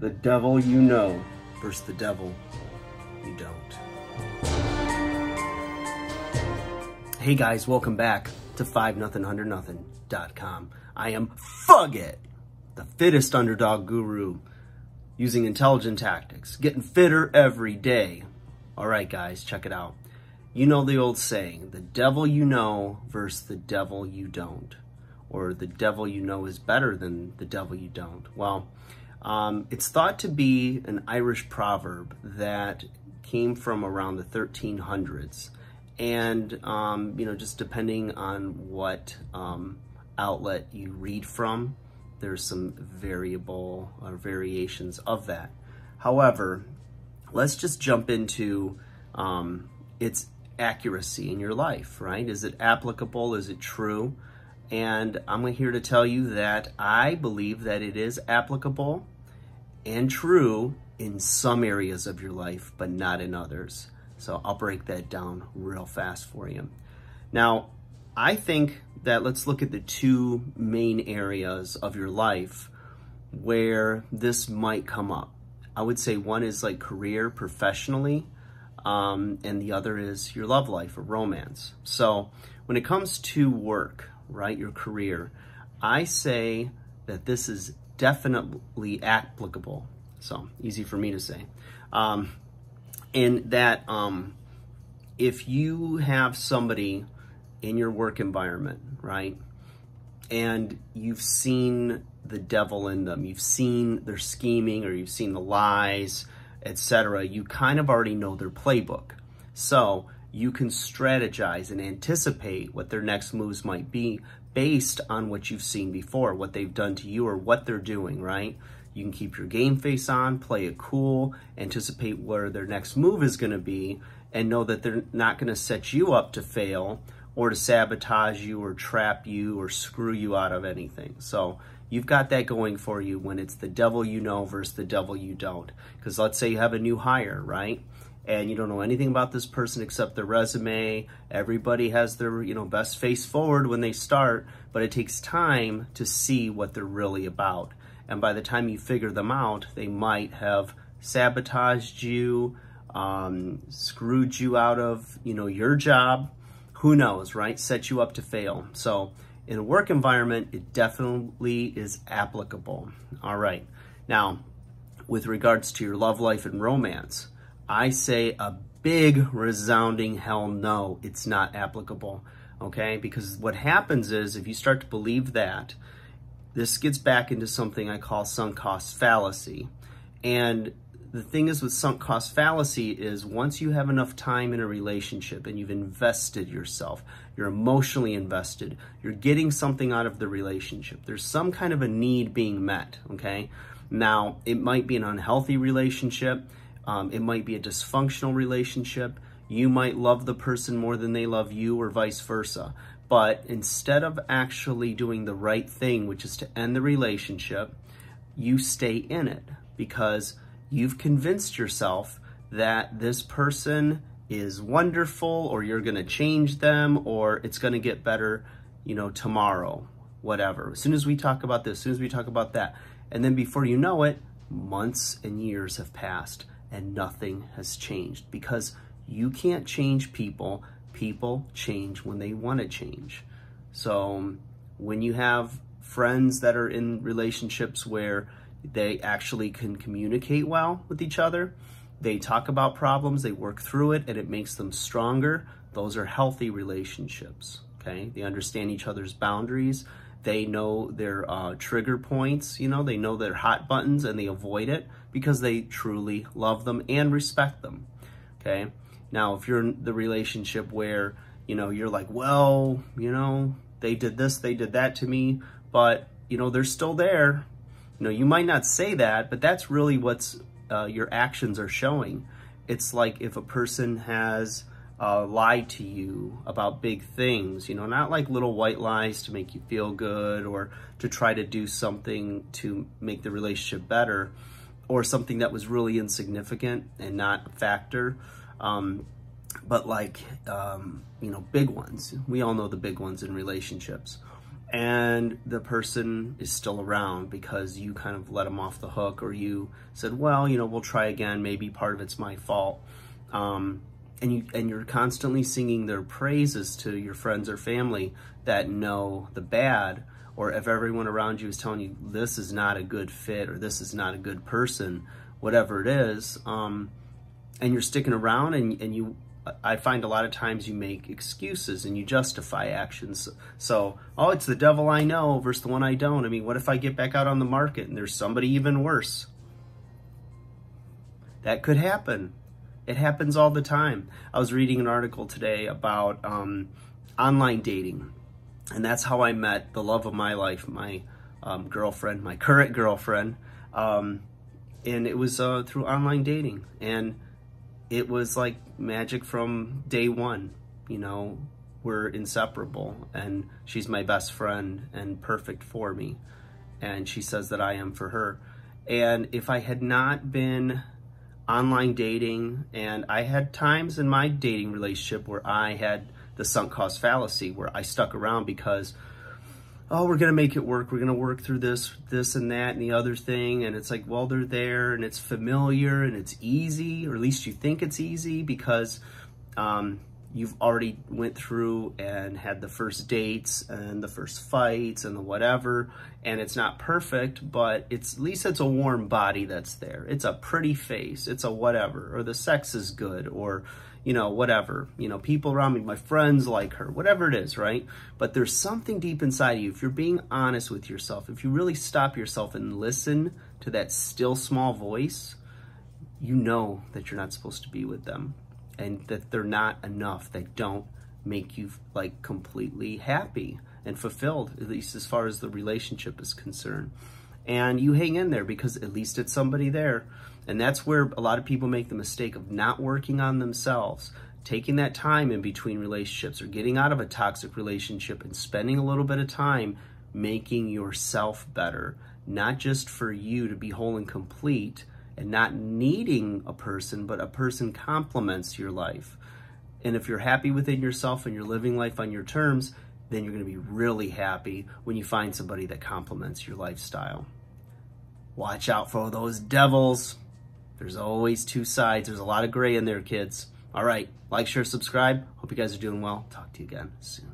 The devil you know versus the devil you don't. Hey guys, welcome back to 5nothing100nothing.com. I am Fugit, the fittest underdog guru, using intelligent tactics, getting fitter every day. All right, guys, check it out. You know the old saying, the devil you know versus the devil you don't. Or the devil you know is better than the devil you don't. Well, it's thought to be an Irish proverb that came from around the 1300s. And, just depending on what outlet you read from, there's some variable or variations of that. However, let's just jump into its accuracy in your life, right? Is it applicable? Is it true? And I'm here to tell you that I believe that it is applicable and true in some areas of your life, but not in others. So I'll break that down real fast for you. Now, I think that let's look at the two main areas of your life where this might come up. I would say one is like career, professionally, and the other is your love life or romance. So when it comes to work, right, your career, I say that this is definitely applicable. So easy for me to say. In that if you have somebody in your work environment, right, and you've seen the devil in them, you've seen their scheming or you've seen the lies, etc., you kind of already know their playbook. So you can strategize and anticipate what their next moves might be based on what you've seen before, what they've done to you or what they're doing, right? You can keep your game face on, play it cool, anticipate where their next move is going to be, and know that they're not going to set you up to fail or to sabotage you or trap you or screw you out of anything. So you've got that going for you when it's the devil you know versus the devil you don't. Because let's say you have a new hire, right? And you don't know anything about this person except their resume. Everybody has their, best face forward when they start, but it takes time to see what they're really about. And by the time you figure them out, they might have sabotaged you, screwed you out of, your job. Who knows, right? Set you up to fail. So in a work environment, it definitely is applicable. All right. Now, with regards to your love life and romance, I say a big resounding hell no, it's not applicable, okay? Because what happens is if you start to believe that, this gets back into something I call sunk cost fallacy. And the thing is with sunk cost fallacy is once you have enough time in a relationship and you've invested yourself, you're emotionally invested, you're getting something out of the relationship. There's some kind of a need being met, okay? Now, it might be an unhealthy relationship. It might be a dysfunctional relationship. You might love the person more than they love you or vice versa. But instead of actually doing the right thing, which is to end the relationship, you stay in it because you've convinced yourself that this person is wonderful or you're going to change them or it's going to get better, tomorrow, whatever. As soon as we talk about this, as soon as we talk about that, and then before you know it, months and years have passed and nothing has changed because you can't change people. People change when they want to change. So when you have friends that are in relationships where they actually can communicate well with each other, they talk about problems, they work through it, and it makes them stronger, those are healthy relationships, okay? They understand each other's boundaries. They know their trigger points, they know their hot buttons, and they avoid it because they truly love them and respect them, okay? Now, if you're in the relationship where, you're like, well, they did this, they did that to me, but, they're still there. You might not say that, but that's really what's your actions are showing. It's like if a person has lied to you about big things, not like little white lies to make you feel good or to try to do something to make the relationship better or something that was really insignificant and not a factor. But like, big ones. We all know the big ones in relationships. and the person is still around because you kind of let them off the hook, or you said, well, you know, we'll try again, maybe part of it's my fault. And you're constantly singing their praises to your friends or family that know the bad, or if everyone around you is telling you this is not a good fit or this is not a good person, whatever it is, and you're sticking around, and I find a lot of times you make excuses and you justify actions. So, oh, it's the devil I know versus the one I don't. I mean, what if I get back out on the market and there's somebody even worse? That could happen. It happens all the time. I was reading an article today about online dating, and that's how I met the love of my life, my girlfriend, my current girlfriend, and it was through online dating, and it was like magic from day one. You know, we're inseparable, and she's my best friend and perfect for me, and she says that I am for her. And if I had not been online dating, and I had times in my dating relationship where I had the sunk cost fallacy, where I stuck around because, oh, we're going to make it work. We're going to work through this and that and the other thing. And it's like, well, they're there and it's familiar and it's easy, or at least you think it's easy because you've already went through and had the first dates and the first fights and the whatever. And it's not perfect, but at least it's a warm body that's there. It's a pretty face. It's a whatever, or the sex is good, or, you know, whatever, you know, people around me, my friends like her, whatever it is, right? But there's something deep inside of you. If you're being honest with yourself, if you really stop yourself and listen to that still small voice, you know that you're not supposed to be with them, and that they're not enough. They don't make you like completely happy and fulfilled, at least as far as the relationship is concerned. And you hang in there because at least it's somebody there. And that's where a lot of people make the mistake of not working on themselves, taking that time in between relationships, or getting out of a toxic relationship and spending a little bit of time making yourself better, not just for you to be whole and complete and not needing a person, but a person complements your life. And if you're happy within yourself and you're living life on your terms, then you're going to be really happy when you find somebody that complements your lifestyle. Watch out for those devils. There's always two sides. There's a lot of gray in there, kids. All right, like, share, subscribe. Hope you guys are doing well. Talk to you again soon.